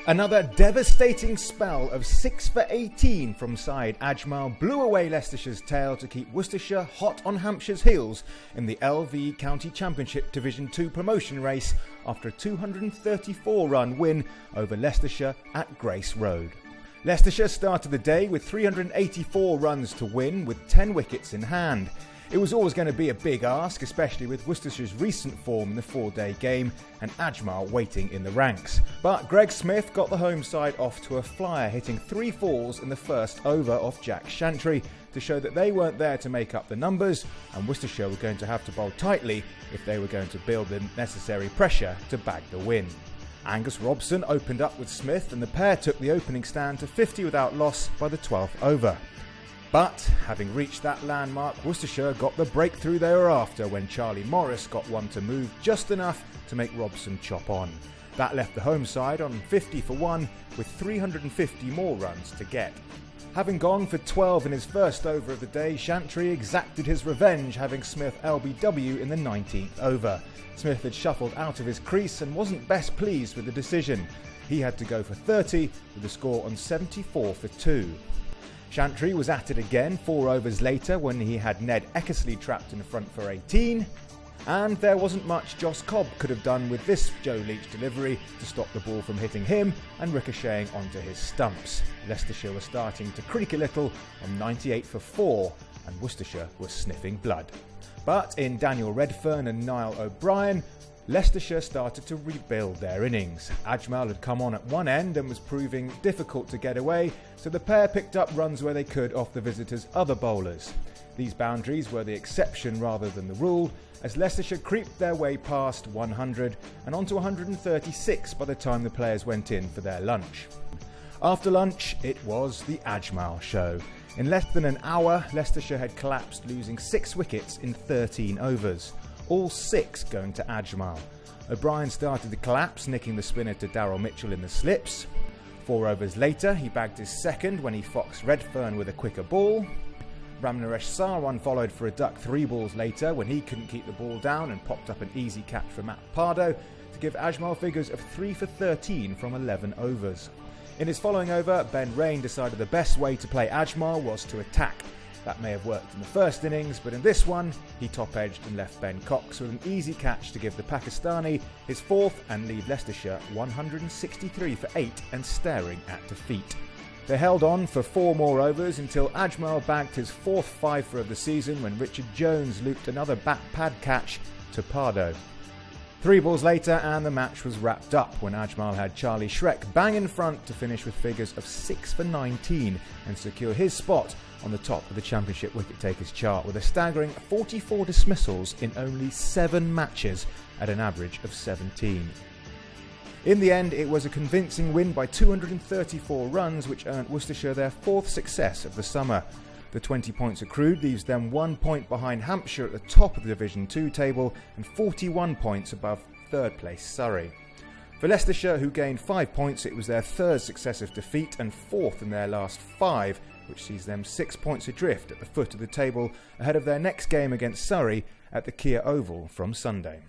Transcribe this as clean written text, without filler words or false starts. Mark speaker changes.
Speaker 1: Another devastating spell of 6 for 18 from side Ajmal blew away Leicestershire's tail to keep Worcestershire hot on Hampshire's heels in the LV County Championship Division 2 promotion race after a 234-run win over Leicestershire at Grace Road. Leicestershire started the day with 384 runs to win with 10 wickets in hand. It was always going to be a big ask, especially with Worcestershire's recent form in the 4-day game and Ajmal waiting in the ranks. But Greg Smith got the home side off to a flyer, hitting 3 fours in the first over off Jack Chantry to show that they weren't there to make up the numbers and Worcestershire were going to have to bowl tightly if they were going to build the necessary pressure to bag the win. Angus Robson opened up with Smith and the pair took the opening stand to 50 without loss by the 12th over. But, having reached that landmark, Worcestershire got the breakthrough they were after when Charlie Morris got one to move just enough to make Robson chop on. That left the home side on 50 for 1 with 350 more runs to get. Having gone for 12 in his first over of the day, Chantry exacted his revenge, having Smith LBW in the 19th over. Smith had shuffled out of his crease and wasn't best pleased with the decision. He had to go for 30 with the score on 74 for 2. Chantry was at it again 4 overs later when he had Ned Eckersley trapped in front for 18. And there wasn't much Joss Cobb could have done with this Joe Leach delivery to stop the ball from hitting him and ricocheting onto his stumps. Leicestershire were starting to creak a little on 98 for 4 and Worcestershire was sniffing blood. But in Daniel Redfern and Niall O'Brien, Leicestershire started to rebuild their innings. Ajmal had come on at one end and was proving difficult to get away, so the pair picked up runs where they could off the visitors' other bowlers. These boundaries were the exception rather than the rule, as Leicestershire creeped their way past 100 and onto 136 by the time the players went in for their lunch. After lunch, it was the Ajmal show. In less than an hour, Leicestershire had collapsed, losing 6 wickets in 13 overs. All 6 going to Ajmal. O'Brien started the collapse, nicking the spinner to Daryl Mitchell in the slips. 4 overs later, he bagged his second when he foxed Redfern with a quicker ball. Ramnaresh Sarwan followed for a duck 3 balls later when he couldn't keep the ball down and popped up an easy catch for Matt Pardo to give Ajmal figures of 3 for 13 from 11 overs. In his following over, Ben Rain decided the best way to play Ajmal was to attack. That may have worked in the first innings, but in this one, he top-edged and left Ben Cox with an easy catch to give the Pakistani his 4th and leave Leicestershire 163 for 8 and staring at defeat. They held on for 4 more overs until Ajmal bagged his 4th fifer of the season when Richard Jones looped another back pad catch to Pardo. 3 balls later and the match was wrapped up when Ajmal had Charlie Schreck bang in front to finish with figures of 6 for 19 and secure his spot on the top of the Championship wicket-takers chart with a staggering 44 dismissals in only 7 matches at an average of 17. In the end, it was a convincing win by 234 runs which earned Worcestershire their 4th success of the summer. The 20 points accrued leaves them 1 point behind Hampshire at the top of the Division 2 table and 41 points above 3rd place Surrey. For Leicestershire, who gained 5 points, it was their 3rd successive defeat and 4th in their last 5, which sees them 6 points adrift at the foot of the table ahead of their next game against Surrey at the Kia Oval from Sunday.